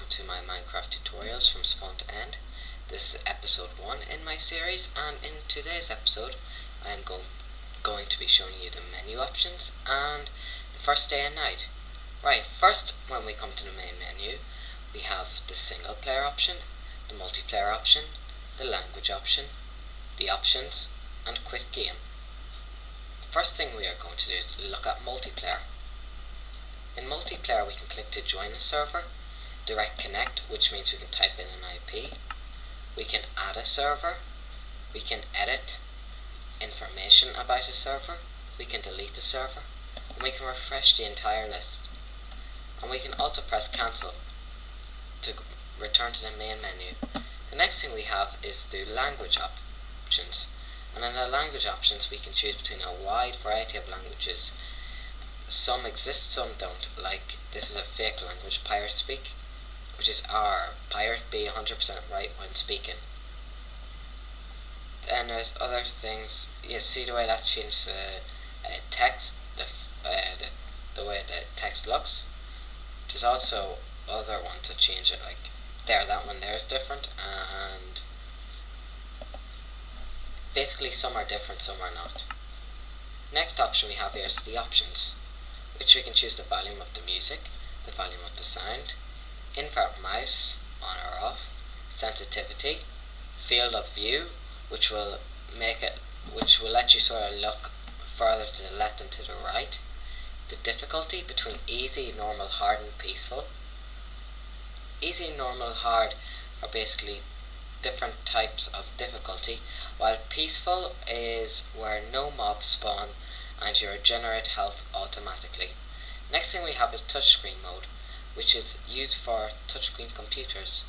welcome to my Minecraft tutorials from spawn to end. This is episode 1 in my series, and in today's episode I am going to be showing you the menu options and the first day and night. Right, first when we come to the main menu, we have the single player option, the multiplayer option, the language option, the options, and quit game. The first thing we are going to do is look at multiplayer. In multiplayer we can click to join a server, direct connect, which means we can type in an IP, we can add a server, we can edit information about a server, we can delete a server, and we can refresh the entire list. And we can also press cancel to return to the main menu. The next thing we have is the language options, and in the language options we can choose between a wide variety of languages. Some exist, some don't. Like, this is a fake language, Pirate Speak, which is R. Pirate be 100% right when speaking. Then there's other things. You see the way that changes the text, the way the text looks. There's also other ones that change it, like that one there is different, and basically some are different, some are not. Next option we have here is the options, which we can choose the volume of the music, the volume of the sound, invert mouse, on or off, sensitivity, field of view, which will let you sort of look further to the left and to the right, the difficulty between easy, normal, hard, and peaceful. Easy, normal, hard are basically different types of difficulty, while peaceful is where no mobs spawn and you regenerate health automatically. Next thing we have is touchscreen mode, which is used for touchscreen computers.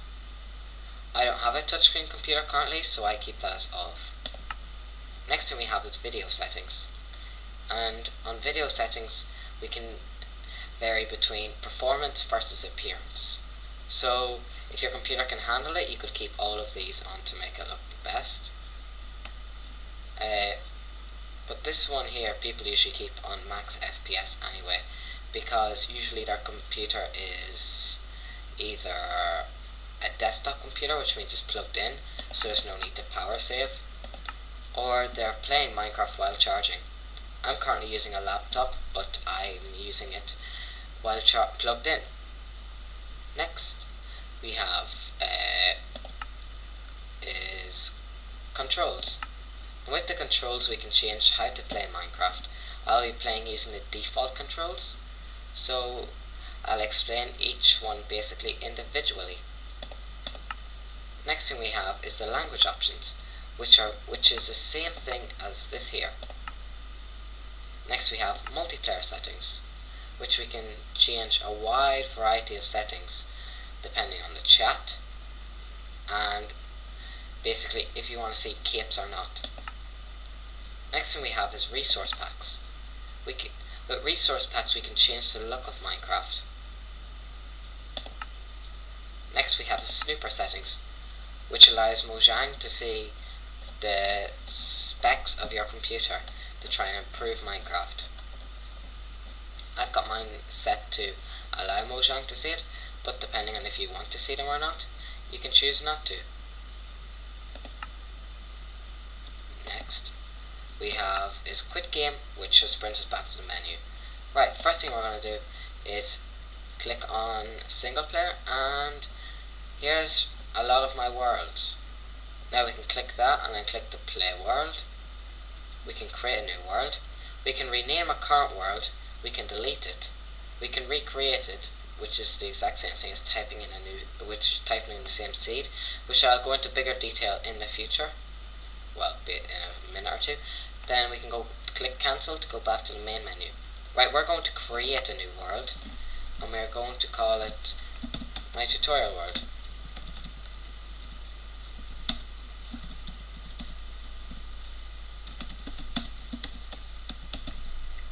I don't have a touchscreen computer currently, so I keep that as off. Next thing we have is video settings, and on video settings we can vary between performance versus appearance. So if your computer can handle it, you could keep all of these on to make it look the best. But this one here, people usually keep on max FPS anyway, because usually their computer is either a desktop computer, which means it's plugged in, so there's no need to power save, or they're playing Minecraft while charging. I'm currently using a laptop, but I'm using it while plugged in. Next we have is controls. And with the controls we can change how to play Minecraft. I'll be playing using the default controls, so I'll explain each one basically individually. Next thing we have is the language options, which is the same thing as this here. Next we have multiplayer settings, which we can change a wide variety of settings depending on the chat, and basically if you want to see capes or not. Next thing we have is resource packs. With resource packs we can change the look of Minecraft. Next we have the snooper settings, which allows Mojang to see the specs of your computer to try and improve Minecraft. I've got mine set to allow Mojang to see it, but depending on if you want to see them or not, you can choose not to. Next we have is quit game, which just brings us back to the menu. Right, first thing we're going to do is click on single player, and here's a lot of my worlds. Now we can click that and then click to play world. We can create a new world. We can rename a current world. We can delete it. We can recreate it, which is the exact same thing as typing in typing in the same seed, which I'll go into bigger detail in the future. Well, in a minute or two. Then we can go click cancel to go back to the main menu. Right, we're going to create a new world, and we're going to call it my tutorial world.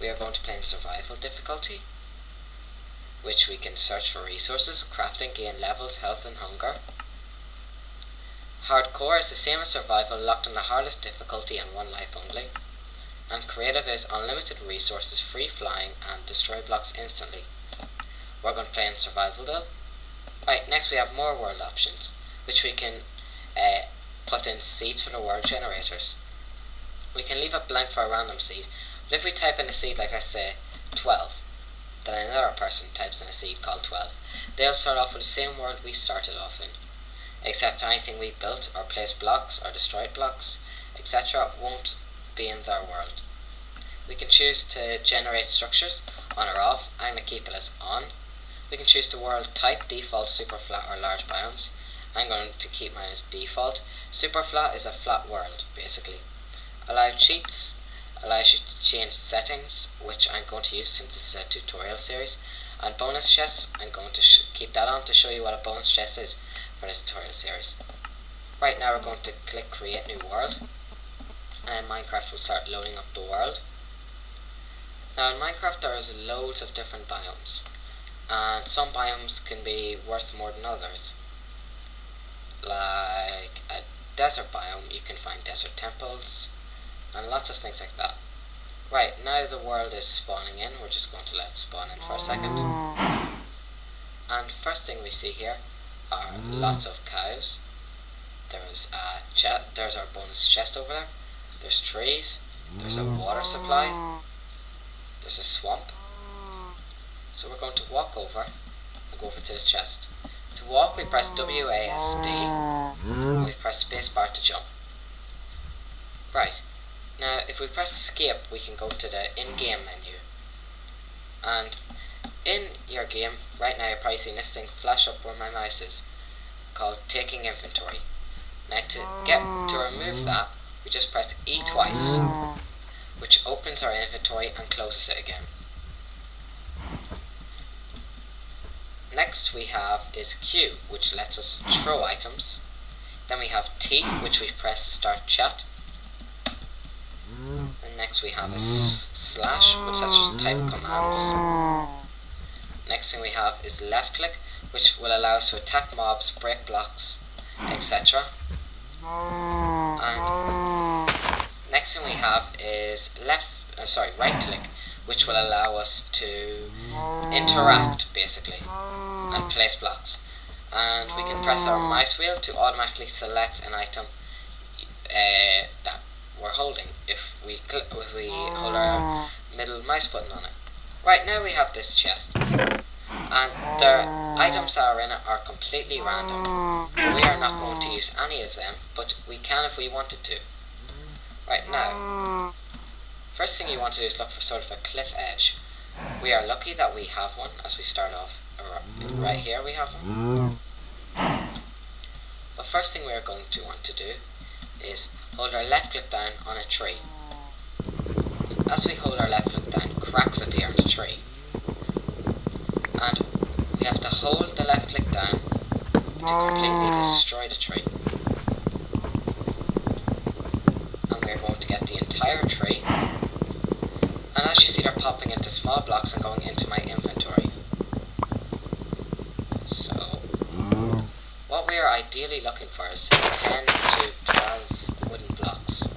We are going to play in survival difficulty, which we can search for resources, crafting, gain levels, health, and hunger. Hardcore is the same as survival, locked on the hardest difficulty and one life only. And creative is unlimited resources, free flying, and destroy blocks instantly. We're going to play in survival though. Right, next we have more world options, which we can put in seeds for the world generators. We can leave it blank for a random seed, but if we type in a seed like, let's say, 12, then another person types in a seed called 12, they'll start off with the same world we started off in, except anything we built or placed blocks or destroyed blocks, etc. won't be in their world. We can choose to generate structures on or off. I'm going to keep it as on. We can choose the world type, default, super flat or large biomes. I'm going to keep mine as default. Super flat is a flat world, basically. Allow cheats allows you to change settings, which I'm going to use since this is a tutorial series. And bonus chests, I'm going to keep that on to show you what a bonus chest is for the tutorial series. Right now we're going to click create new world, and Minecraft will start loading up the world. Now in Minecraft there is loads of different biomes, and some biomes can be worth more than others. Like a desert biome, you can find desert temples and lots of things like that. Right, now the world is spawning in. We're just going to let it spawn in for a second. And first thing we see here are lots of cows. There's our bonus chest over there. There's trees. There's a water supply. There's a swamp. So we're going to walk over and go over to the chest. To walk, we press WASD, and we press spacebar to jump. Right, now if we press escape, we can go to the in-game menu. And in your game, right now you're probably seeing this thing flash up where my mouse is, called taking inventory. Now to remove that, we just press E twice, which opens our inventory and closes it again. Next we have is Q, which lets us throw items. Then we have T, which we press to start chat. And next we have is slash, which lets us type commands. Next thing we have is left click, which will allow us to attack mobs, break blocks, etc. And next thing we have is right click, which will allow us to interact basically and place blocks. And we can press our mouse wheel to automatically select an item that we're holding if we hold our middle mouse button on it. Right, now we have this chest, and the items that are in it are completely random. We are not going to use any of them, but we can if we wanted to. Right now, first thing you want to do is look for sort of a cliff edge. We are lucky that we have one as we start off. Right here we have one. The first thing we are going to want to do is hold our left click down on a tree. As we hold our left click down, cracks appear on the tree. And we have to hold the left click down to completely destroy the tree. And we are going to get the entire tree. And as you see, they're popping into small blocks and going into my inventory. So, what we are ideally looking for is 10 to 12 wooden blocks.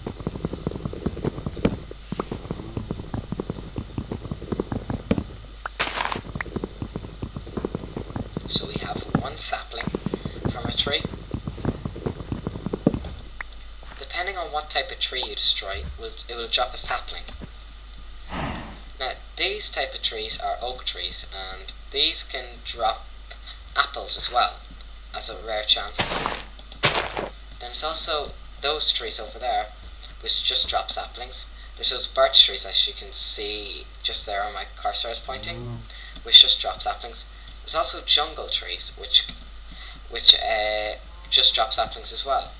So we have one sapling from a tree. Depending on what type of tree you destroy, it will drop a sapling. Now, these type of trees are oak trees, and these can drop apples as well, as a rare chance. Then there's also those trees over there, which just drop saplings. There's those birch trees, as you can see just there on my cursor is pointing, which just drop saplings. There's also jungle trees, which just drop saplings as well.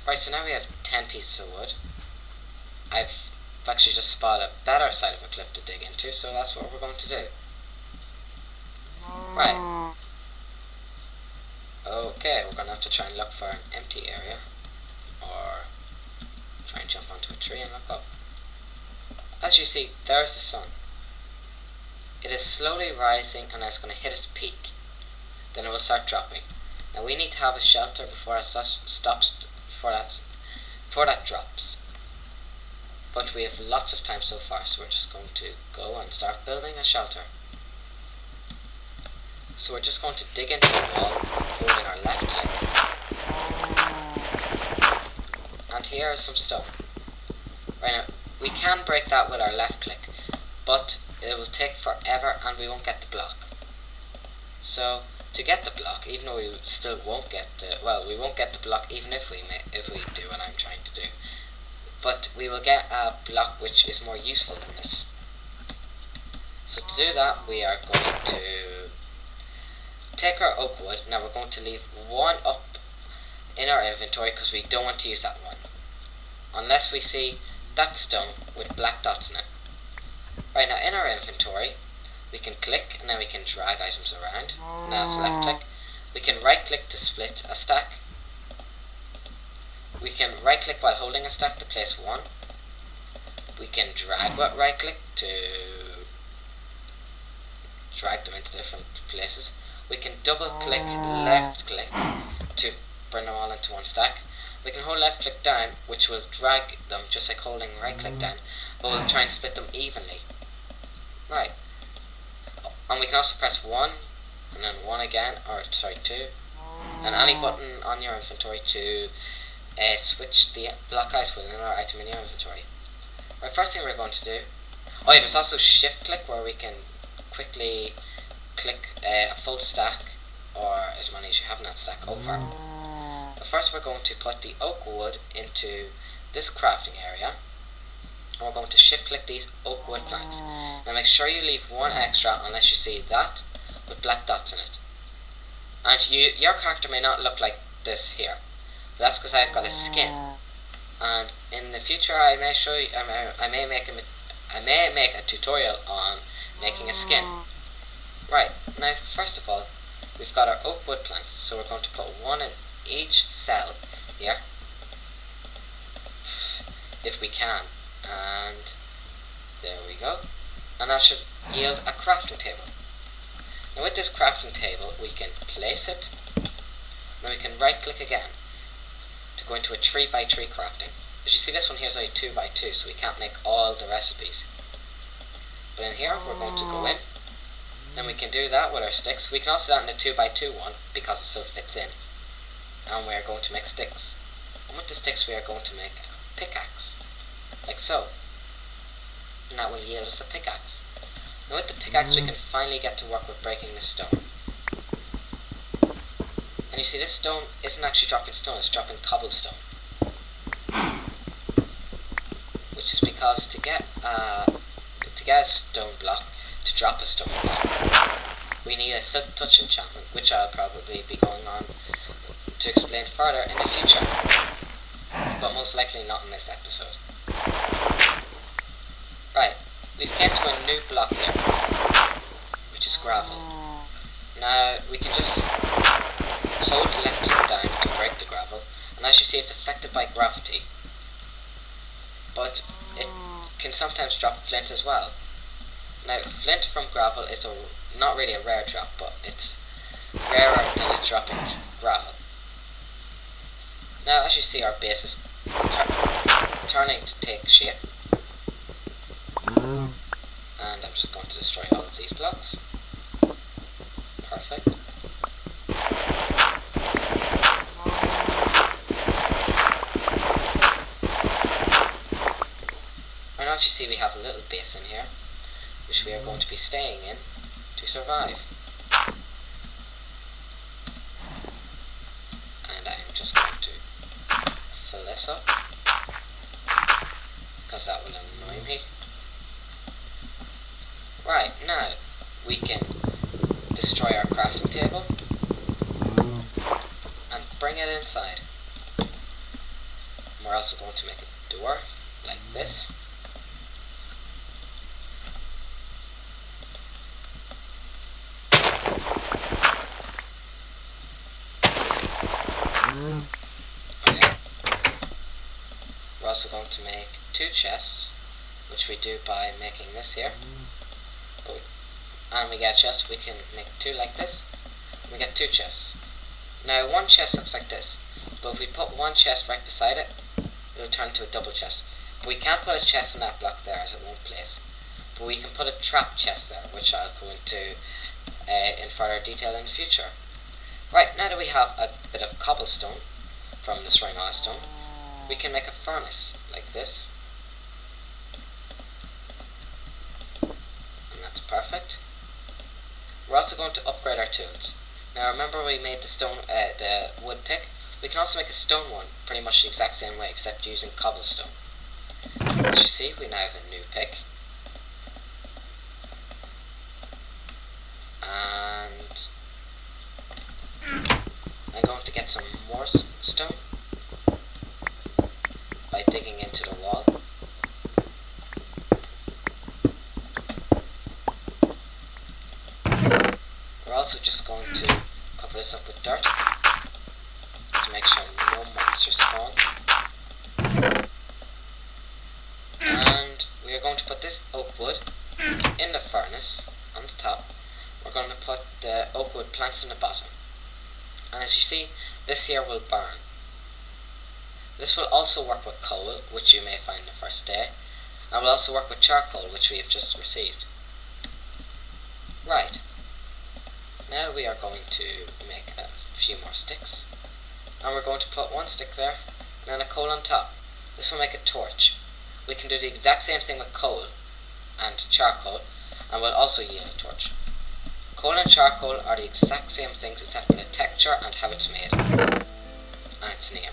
Right, so now we have 10 pieces of wood. I've actually just spotted a better side of a cliff to dig into, so that's what we're going to do. Right. Okay, we're going to have to try and look for an empty area, or try and jump onto a tree and look up. As you see, there's the sun. It is slowly rising and it's going to hit its peak. Then it will start dropping. Now we need to have a shelter before it stops, before that drops. But we have lots of time so far, so we're just going to go and start building a shelter. So we're just going to dig into the wall, holding our left click. And here is some stone. Right now, we can break that with our left click, but it will take forever and we won't get the block. So to get the block, even though we still won't get the, we won't get the block even if we do what I'm trying to do. But we will get a block which is more useful than this. So to do that, we are going to take our oak wood. Now we're going to leave one up in our inventory because we don't want to use that one, unless we see that stone with black dots in it. Right now in our inventory, we can click and then we can drag items around. And that's left click. We can right click to split a stack. We can right click while holding a stack to place one. We can drag with right click to drag them into different places. We can double click left click to bring them all into one stack. We can hold left click down, which will drag them just like holding right click down, but we'll try and split them evenly. Right. And we can also press 1 and then 1 again, or sorry, 2, and any button on your inventory to switch the block out with another item in your inventory. Right, first thing we're going to do, oh yeah, there's also shift click where we can quickly click a full stack or as many as you have in that stack over. But first we're going to put the oak wood into this crafting area, and we're going to shift click these oak wood planks. Now make sure you leave one extra unless you see that with black dots in it. And your character may not look like this here, but that's because I've got a skin. And in the future I may show you, I may make a tutorial on making a skin. Right, now first of all, we've got our oak wood planks, so we're going to put one in each cell here, if we can, and there we go, and that should yield a crafting table. Now with this crafting table we can place it, now we can right click again to go into a 3x3 crafting. As you see, this one here is only 2x2, so we can't make all the recipes, but in here we're going to go in. Then we can do that with our sticks. We can also do that in the 2x2 one because it still fits in. And we are going to make sticks. And with the sticks we are going to make a pickaxe, like so. And that will yield us a pickaxe. Now with the pickaxe we can finally get to work with breaking this stone. And you see, this stone isn't actually dropping stone, it's dropping cobblestone. Which is because to get a stone block, to drop a stone block, we need a silk touch enchantment, which I'll probably be going on to explain further in the future, but most likely not in this episode. Right, we've came to a new block here, which is gravel. Now we can just hold left click down to break the gravel, and as you see it's affected by gravity, but it can sometimes drop flint as well. Now flint from gravel is not really a rare drop, but it's rarer than it's dropping gravel. Now as you see, our base is turning to take shape, and I'm just going to destroy all of these blocks. Perfect. And as you see, we have a little base in here, which we are going to be staying in to survive. And I am just going to fill this up, because that will annoy me. Right, now we can destroy our crafting table and bring it inside. We're also going to make a door like this. Okay. We're also going to make 2 chests, which we do by making this here. And we get a chest, we can make 2 like this. We get 2 chests. Now one chest looks like this, but if we put one chest right beside it, it'll turn into a double chest. But we can't put a chest in that block there as it won't place. But we can put a trap chest there, which I'll go into in further detail in the future. Right, now that we have a bit of cobblestone from this Rhinola stone, we can make a furnace like this. And that's perfect. We're also going to upgrade our tools. Now remember we made the wood pick. We can also make a stone one pretty much the exact same way except using cobblestone. As you see, we now have a new pick. And I'm going to get some more stone by digging into the wall. We're also just going to cover this up with dirt to make sure no monsters spawn. And we are going to put this oak wood in the furnace on the top. We're going to put the oak wood planks in the bottom. And as you see, this here will burn. This will also work with coal, which you may find the first day, and will also work with charcoal, which we have just received. Right, now we are going to make a few more sticks, and we're going to put one stick there, and then a coal on top. This will make a torch. We can do the exact same thing with coal and charcoal, and will also yield a torch. Coal and charcoal are the exact same things except for the texture and how it's made, and its name.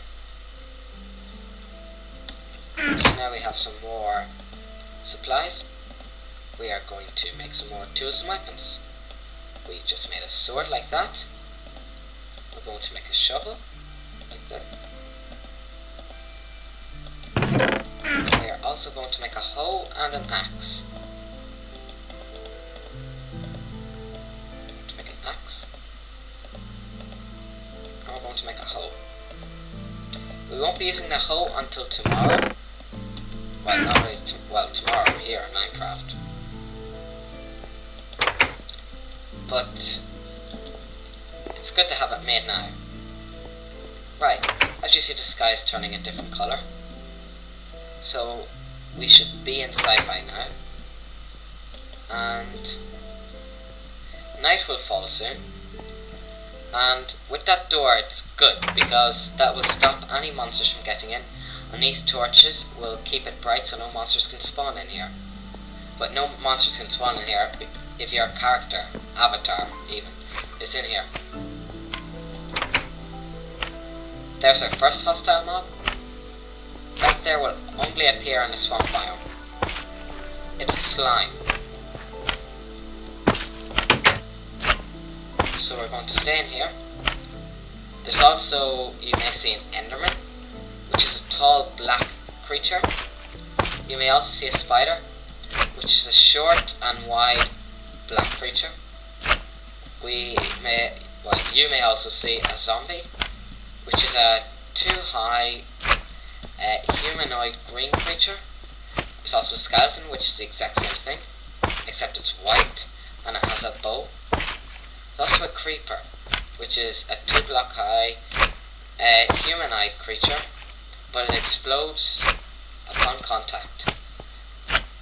So now we have some more supplies. We are going to make some more tools and weapons. We just made a sword like that. We're going to make a shovel like that. And we are also going to make a hoe and an axe. To make an axe. And we're going to make a hoe. We won't be using the hoe until tomorrow. Well, not really tomorrow here in Minecraft. But it's good to have it made now. Right, as you see, the sky is turning a different colour. So we should be inside by now. And night will fall soon. And with that door, it's good because that will stop any monsters from getting in. And these torches will keep it bright so no monsters can spawn in here. But no monsters can spawn in here if your character, avatar even, is in here. There's our first hostile mob. That there will only appear in the swamp biome. It's a slime. So we're going to stay in here. There's also, you may see an Enderman, which is a tall black creature. You may also see a spider, which is a short and wide black creature. You may also see a zombie, which is a too high humanoid green creature. There's also a skeleton, which is the exact same thing, except it's white and it has a bow. There's also a creeper, which is a 2-block high humanoid creature, but it explodes upon contact.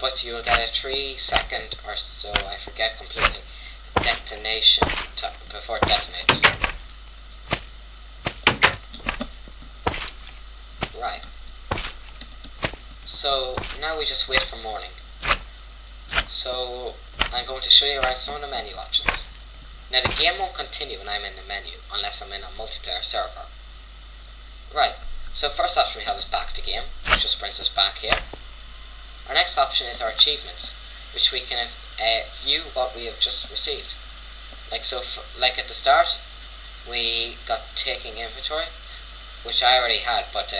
But you will get a 3-second or so, I forget completely, detonation before it detonates. Right. So now we just wait for morning. So I'm going to show you around some of the menu options. Now the game won't continue when I'm in the menu unless I'm in a multiplayer server. Right, so first option we have is back to game, which just brings us back here. Our next option is our achievements, which we can view what we have just received. Like at the start, we got taking inventory, which I already had, but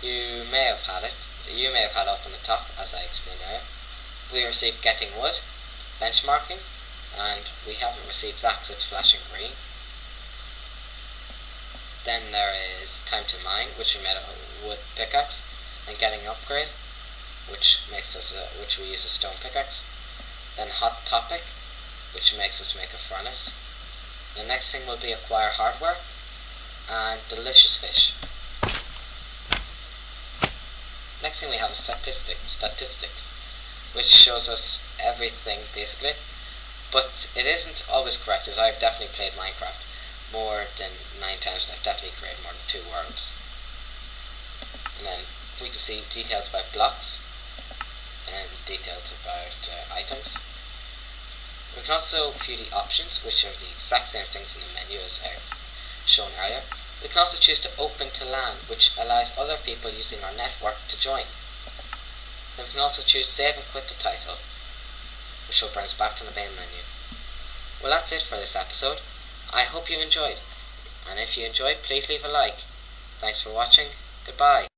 you may have had it. You may have had it up on the top, as I explained earlier. We received getting wood, benchmarking, and we haven't received that because it's flashing green. Then there is time to mine, which we made a wood pickaxe, and getting an upgrade, which we use a stone pickaxe. Then hot topic, which makes us make a furnace. The next thing will be acquire hardware, and delicious fish. Next thing we have is statistics, which shows us everything basically. But it isn't always correct, as I've definitely played Minecraft more than 9 times, and I've definitely created more than 2 worlds. And then we can see details about blocks and details about items. We can also view the options, which are the exact same things in the menu as I've shown earlier. We can also choose to open to LAN, which allows other people using our network to join. Then we can also choose save and quit the title, which will bring us back to the main menu. Well, that's it for this episode. I hope you enjoyed, and if you enjoyed, please leave a like. Thanks for watching. Goodbye.